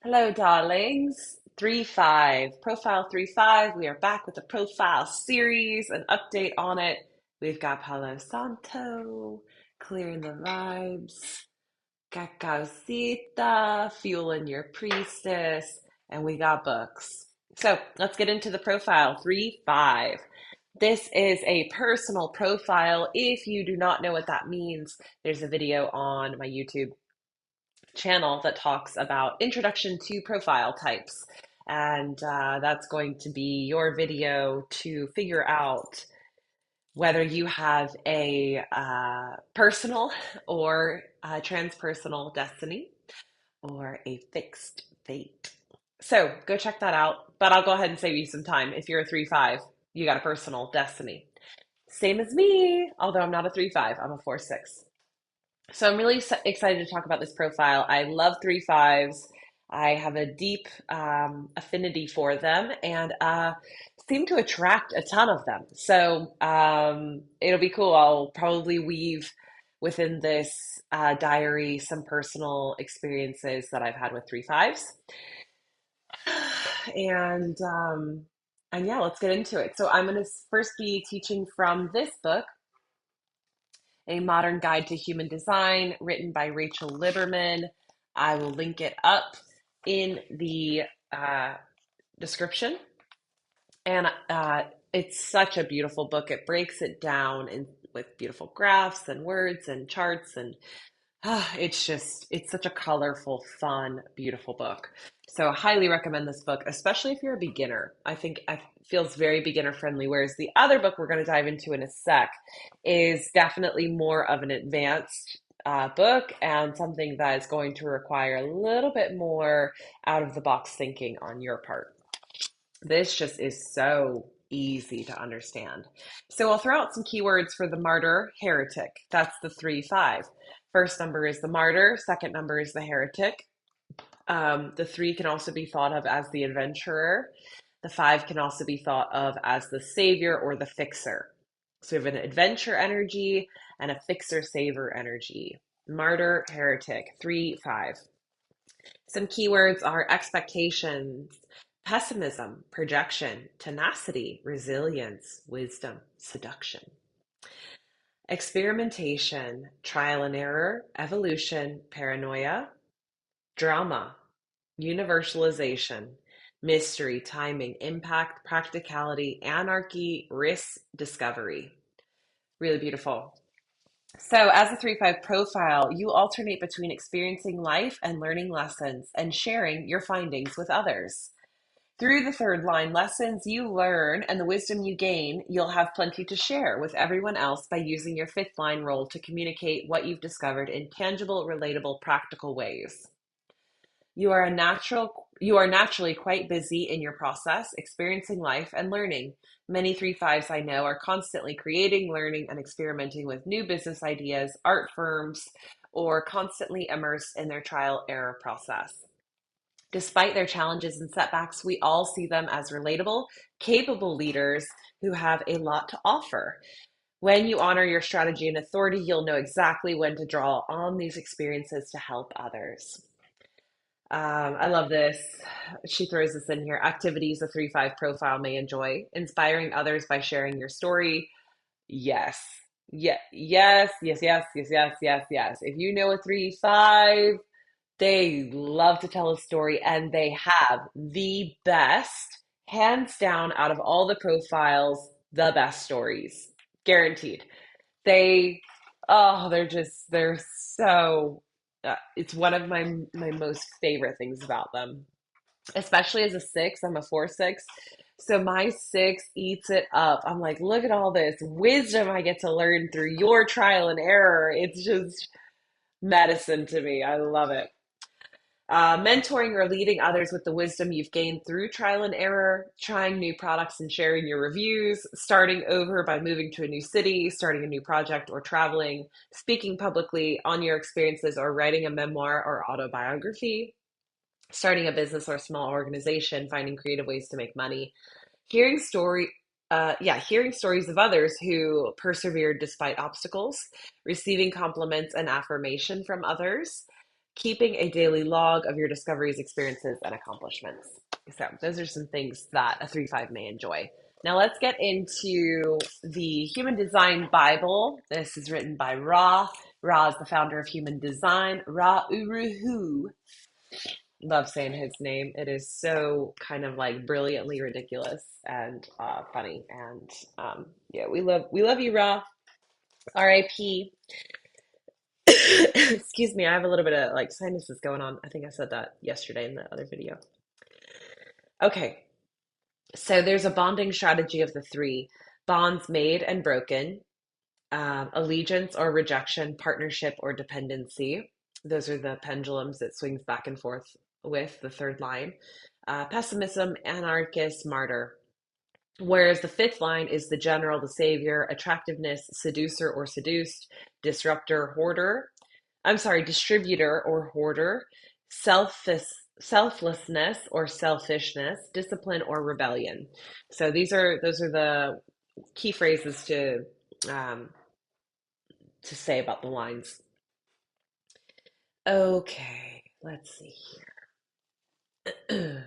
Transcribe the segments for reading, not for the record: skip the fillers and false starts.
Hello, darlings. 3-5, Profile 3-5. We are back with the profile series, an update on it. We've got Palo Santo, clearing the vibes, Cacaocita, fueling your priestess, and we got books. So let's get into the profile 3-5. This is a personal profile. If you do not know what that means, there's a video on my YouTube channel that talks about introduction to profile types. And that's going to be your video to figure out whether you have a personal or transpersonal destiny or a fixed fate. So go check that out. But I'll go ahead and save you some time. If you're a 3-5, you got a personal destiny. Same as me, although I'm not a 3-5, I'm a 4-6. So I'm really excited to talk about this profile. I love 3-5s. I have a deep affinity for them and seem to attract a ton of them. So it'll be cool. I'll probably weave within this diary some personal experiences that I've had with 3-5s. And yeah, let's get into it. So I'm going to first be teaching from this book, A Modern Guide to Human Design, written by Rachel Liberman. I will link it up in the description. And it's such a beautiful book. It breaks it down with beautiful graphs and words and charts, and it's such a colorful, fun, beautiful book. So I highly recommend this book, especially if you're a beginner. I think it feels very beginner friendly, whereas the other book we're going to dive into in a sec is definitely more of an advanced book and something that is going to require a little bit more out of the box thinking on your part. This just is so easy to understand. So I'll throw out some keywords for the Martyr Heretic. That's the 3-5. First number is the Martyr, second number is the Heretic. The 3 can also be thought of as the Adventurer. The 5 can also be thought of as the Savior or the Fixer. So we have an adventure energy and a fixer saver energy. Martyr Heretic, 3-5. Some keywords are expectations, pessimism, projection, tenacity, resilience, wisdom, seduction. Experimentation, trial and error, evolution, paranoia, drama, universalization, mystery, timing, impact, practicality, anarchy, risk, discovery. Really beautiful. So, as a 3-5 profile, you alternate between experiencing life and learning lessons and sharing your findings with others. Through the third line lessons you learn and the wisdom you gain, you'll have plenty to share with everyone else by using your fifth line role to communicate what you've discovered in tangible, relatable, practical ways. You are naturally quite busy in your process, experiencing life and learning. Many 3-5s I know are constantly creating, learning, and experimenting with new business ideas, art firms, or constantly immersed in their trial error process. Despite their challenges and setbacks, we all see them as relatable, capable leaders who have a lot to offer. When you honor your strategy and authority, you'll know exactly when to draw on these experiences to help others. I love this. She throws this in here. Activities a 3-5 profile may enjoy. Inspiring others by sharing your story. Yes. Yeah, yes, yes, yes, yes, yes, yes, yes. If you know a 3-5, they love to tell a story and they have the best, hands down, out of all the profiles, the best stories. Guaranteed. They, they're so, it's one of my most favorite things about them, especially as a 6. I'm a 4-6. So my 6 eats it up. I'm like, look at all this wisdom I get to learn through your trial and error. It's just medicine to me. I love it. Mentoring or leading others with the wisdom you've gained through trial and error, trying new products and sharing your reviews, starting over by moving to a new city, starting a new project or traveling, speaking publicly on your experiences or writing a memoir or autobiography, starting a business or small organization, finding creative ways to make money, hearing story. Hearing stories of others who persevered despite obstacles, receiving compliments and affirmation from others, keeping a daily log of your discoveries, experiences, and accomplishments. So those are some things that a 3-5 may enjoy. Now let's get into the Human Design Bible. This is written by Ra. Ra is the founder of Human Design. Ra Uruhu. Love saying his name. It is so kind of like brilliantly ridiculous and funny. And yeah, we love you, Ra. R.I.P. Excuse me, I have a little bit of like sinuses going on. I think I said that yesterday in the other video. Okay, so there's a bonding strategy of the three: bonds made and broken, allegiance or rejection, partnership or dependency. Those are the pendulums that swings back and forth with the third line. Pessimism, anarchist, martyr. Whereas the fifth line is the general, the savior, attractiveness, seducer or seduced, disruptor, hoarder. I'm sorry, distributor or hoarder, selflessness or selfishness, discipline or rebellion. So those are the key phrases um, to say about the lines. Okay, let's see here.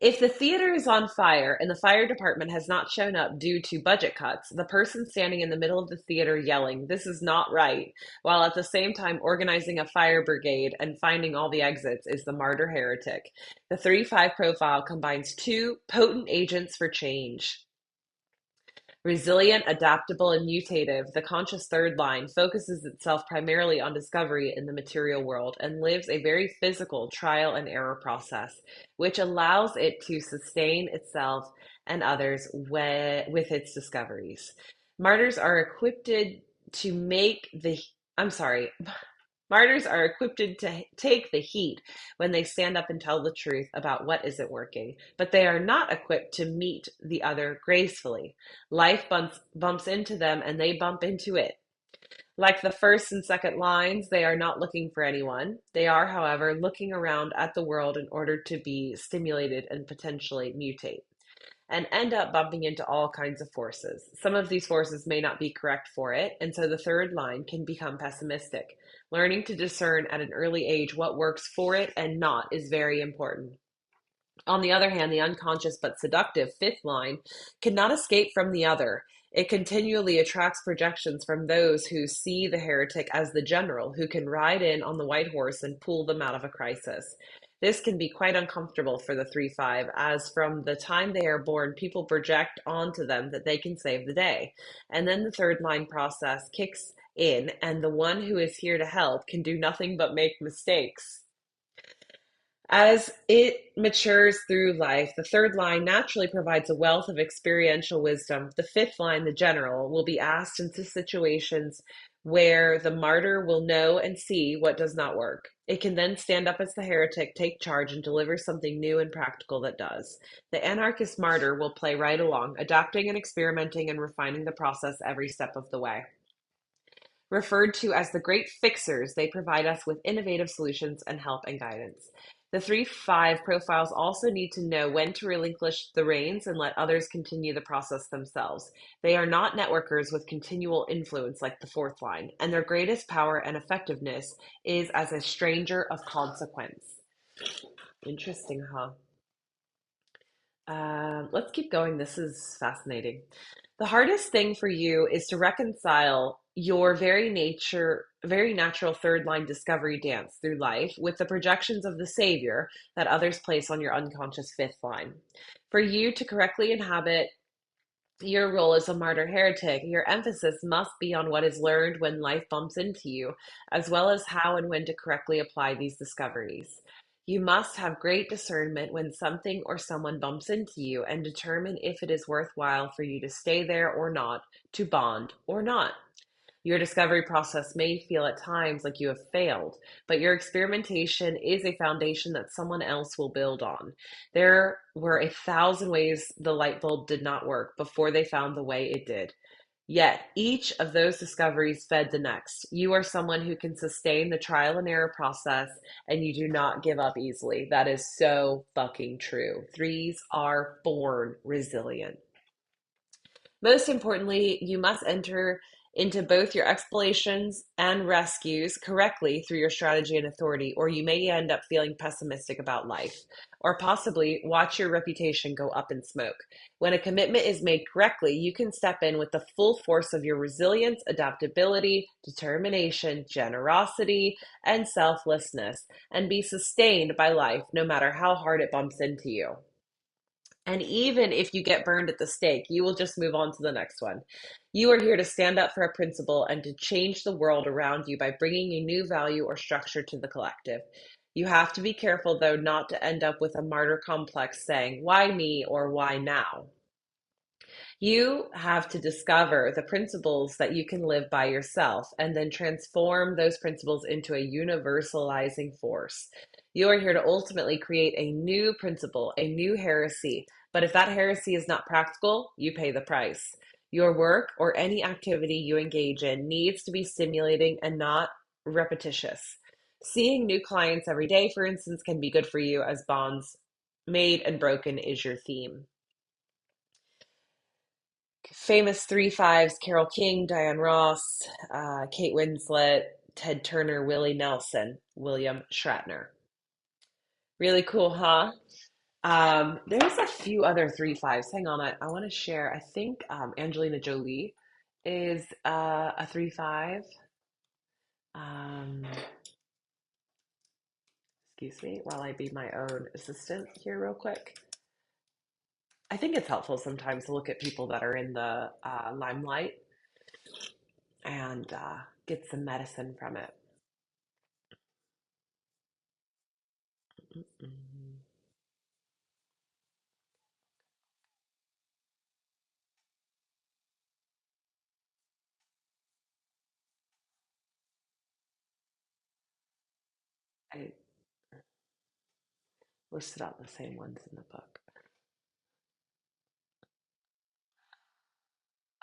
If the theater is on fire and the fire department has not shown up due to budget cuts, the person standing in the middle of the theater yelling, "This is not right," while at the same time organizing a fire brigade and finding all the exits is the Martyr Heretic. The 3-5 profile combines two potent agents for change. Resilient, adaptable, and mutative, the conscious third line focuses itself primarily on discovery in the material world and lives a very physical trial and error process, which allows it to sustain itself and others with its discoveries. Martyrs are equipped to make the, I'm sorry, Martyrs are equipped to take the heat when they stand up and tell the truth about what isn't working, but they are not equipped to meet the other gracefully. Life bumps into them and they bump into it. Like the first and second lines, they are not looking for anyone. They are, however, looking around at the world in order to be stimulated and potentially mutate and end up bumping into all kinds of forces. Some of these forces may not be correct for it, and so the third line can become pessimistic. Learning to discern at an early age what works for it and not is very important. On the other hand, the unconscious but seductive fifth line cannot escape from the other. It continually attracts projections from those who see the heretic as the general who can ride in on the white horse and pull them out of a crisis. This can be quite uncomfortable for the 3-5, as from the time they are born, people project onto them that they can save the day. And then the third line process kicks in, and the one who is here to help can do nothing but make mistakes. As it matures through life, the third line naturally provides a wealth of experiential wisdom. The fifth line, the general, will be asked into situations where the martyr will know and see what does not work. It can then stand up as the heretic, take charge, and deliver something new and practical that does. The anarchist martyr will play right along, adapting and experimenting and refining the process every step of the way. Referred to as the great fixers, they provide us with innovative solutions and help and guidance. The 3-5 profiles also need to know when to relinquish the reins and let others continue the process themselves. They are not networkers with continual influence like the fourth line, and their greatest power and effectiveness is as a stranger of consequence. Interesting, huh? Let's keep going. This is fascinating. The hardest thing for you is to reconcile your very natural third line discovery dance through life with the projections of the savior that others place on your unconscious fifth line. For you to correctly inhabit your role as a martyr heretic, your emphasis must be on what is learned when life bumps into you, as well as how and when to correctly apply these discoveries. You must have great discernment when something or someone bumps into you and determine if it is worthwhile for you to stay there or not, to bond or not. Your discovery process may feel at times like you have failed, but your experimentation is a foundation that someone else will build on. There were 1,000 ways the light bulb did not work before they found the way it did. Yet each of those discoveries fed the next. You are someone who can sustain the trial and error process, and you do not give up easily. That is so fucking true. Threes are born resilient. Most importantly, you must enter into both your explorations and rescues correctly through your strategy and authority, or you may end up feeling pessimistic about life, or possibly watch your reputation go up in smoke. When a commitment is made correctly, you can step in with the full force of your resilience, adaptability, determination, generosity, and selflessness, and be sustained by life no matter how hard it bumps into you. And even if you get burned at the stake, you will just move on to the next one. You are here to stand up for a principle and to change the world around you by bringing a new value or structure to the collective. You have to be careful, though, not to end up with a martyr complex saying, why me or why now? You have to discover the principles that you can live by yourself and then transform those principles into a universalizing force. You are here to ultimately create a new principle, a new heresy. But if that heresy is not practical, you pay the price. Your work or any activity you engage in needs to be stimulating and not repetitious. Seeing new clients every day, for instance, can be good for you as bonds made and broken is your theme. Famous three fives: Carole King, Diane Ross, Kate Winslet, Ted Turner, Willie Nelson, William Shatner. Really cool, huh? There's a few other three fives. Hang on, I want to share. I think Angelina Jolie is a three five. Um, Excuse me while I be my own assistant here, real quick. I think it's helpful sometimes to look at people that are in the limelight and get some medicine from it. Mm-mm. I listed out the same ones in the book.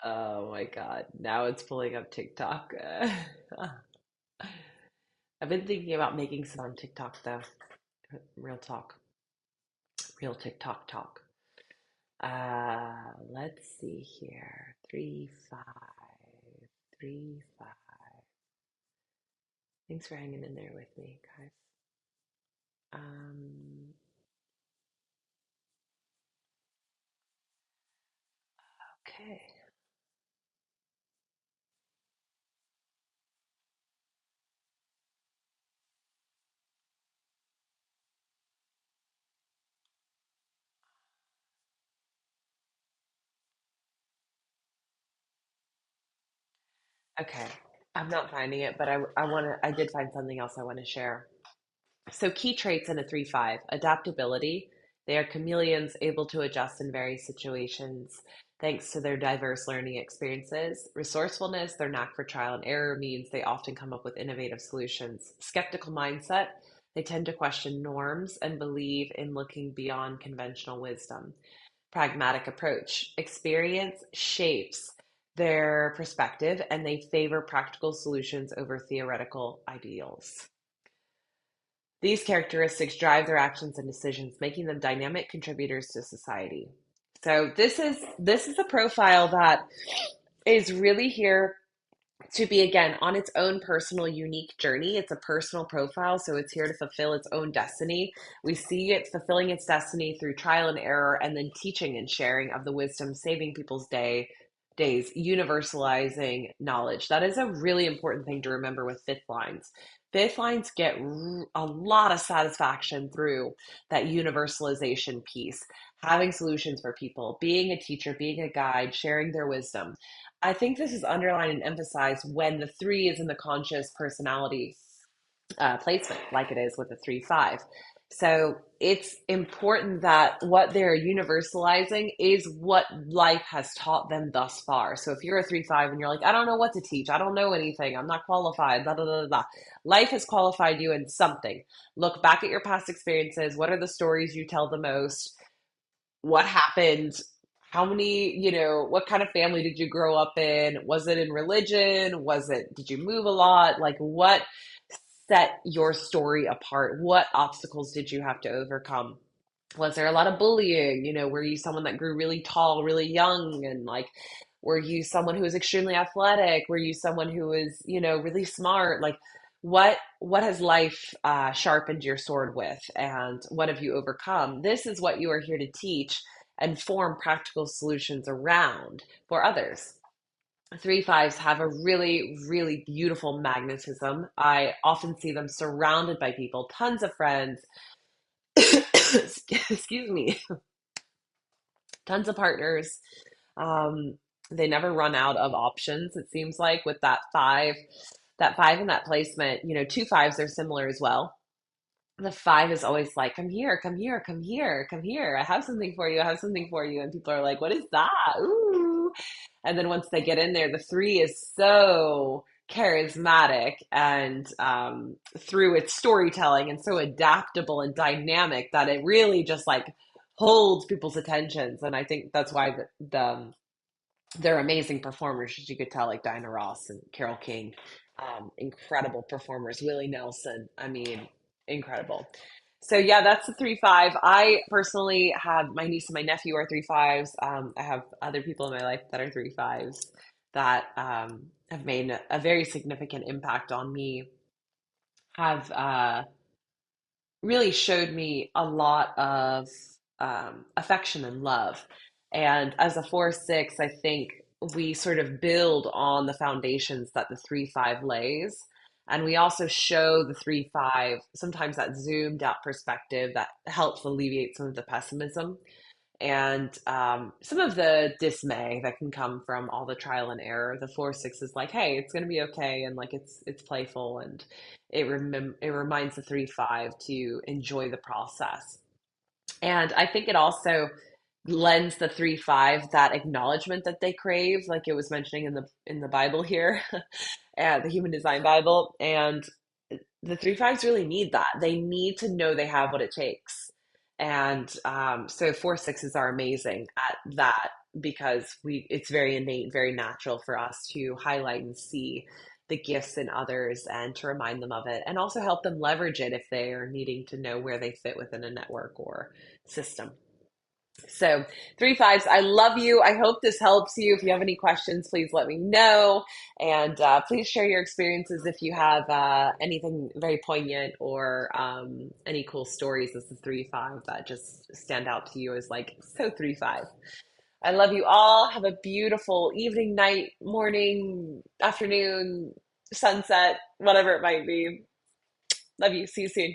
Oh my God. Now it's pulling up TikTok. I've been thinking about making some on TikTok though. Real talk. Real TikTok talk. Let's see here. 3, 5, 3, 5. Thanks for hanging in there with me, guys. Um, okay. Okay. I'm not finding it, but I did find something else I want to share. So, key traits in a 3 5: adaptability. They are chameleons able to adjust in various situations thanks to their diverse learning experiences. Resourcefulness, their knack for trial and error means they often come up with innovative solutions. Skeptical mindset, they tend to question norms and believe in looking beyond conventional wisdom. Pragmatic approach, experience shapes their perspective and they favor practical solutions over theoretical ideals. These characteristics drive their actions and decisions, making them dynamic contributors to society. So this is a profile that is really here to be, again, on its own personal unique journey. It's a personal profile, so it's here to fulfill its own destiny. We see it fulfilling its destiny through trial and error and then teaching and sharing of the wisdom, saving people's days, universalizing knowledge. That is a really important thing to remember with fifth lines. Fifth lines get a lot of satisfaction through that universalization piece, having solutions for people, being a teacher, being a guide, sharing their wisdom. I think this is underlined and emphasized when the three is in the conscious personality placement, like it is with the 3 5. So it's important that what they're universalizing is what life has taught them thus far. So if you're a 3 5 and you're like, I don't know what to teach, I don't know anything, I'm not qualified, blah, blah, blah, blah. Life has qualified you in something. Look back at your past experiences. What are the stories you tell the most? What happened? How many, what kind of family did you grow up in? Was it in religion? Did you move a lot? Like, what set your story apart? What obstacles did you have to overcome? Was there a lot of bullying? Were you someone that grew really tall, really young? And like, Were you someone who was extremely athletic? Were you someone who was, really smart? Like, what has life sharpened your sword with, and what have you overcome? This is what you are here to teach and form practical solutions around for others. Three fives have a really, really beautiful magnetism. I often see them surrounded by people, tons of friends, excuse me, tons of partners. Um, they never run out of options, it seems like, with that five in that placement. Two fives are similar as well. The five is always like, come here, come here, come here, come here. I have something for you. I have something for you. And people are like, what is that? Ooh. And then once they get in there, the three is so charismatic and through its storytelling and so adaptable and dynamic that it really just like holds people's attentions. And I think that's why they're amazing performers, as you could tell, like Diana Ross and Carole King. Incredible performers. Willie Nelson. I mean, incredible. So yeah, that's the three five. I personally have my niece and my nephew are three fives. I have other people in my life that are three fives that have made a very significant impact on me. Have really showed me a lot of affection and love. And as a 4 6, I think we sort of build on the foundations that the 3 5 lays. And we also show the 3 5 sometimes that zoomed out perspective that helps alleviate some of the pessimism and some of the dismay that can come from all the trial and error. The 4 6 is like, hey, it's going to be okay, and like it's playful, and it reminds the 3 5 to enjoy the process. And I think it also lends the 3 5 that acknowledgement that they crave, like it was mentioning in the Bible here, the Human Design Bible. And the 3 5s really need that. They need to know they have what it takes. And so 4 6s are amazing at that because it's very innate, very natural for us to highlight and see the gifts in others and to remind them of it and also help them leverage it if they are needing to know where they fit within a network or system. So, 3 5s, I love you. I hope this helps you. If you have any questions, please let me know. And please share your experiences if you have anything very poignant or any cool stories as a 3 5 that just stand out to you as like so 3 5. I love you all. Have a beautiful evening, night, morning, afternoon, sunset, whatever it might be. Love you. See you soon.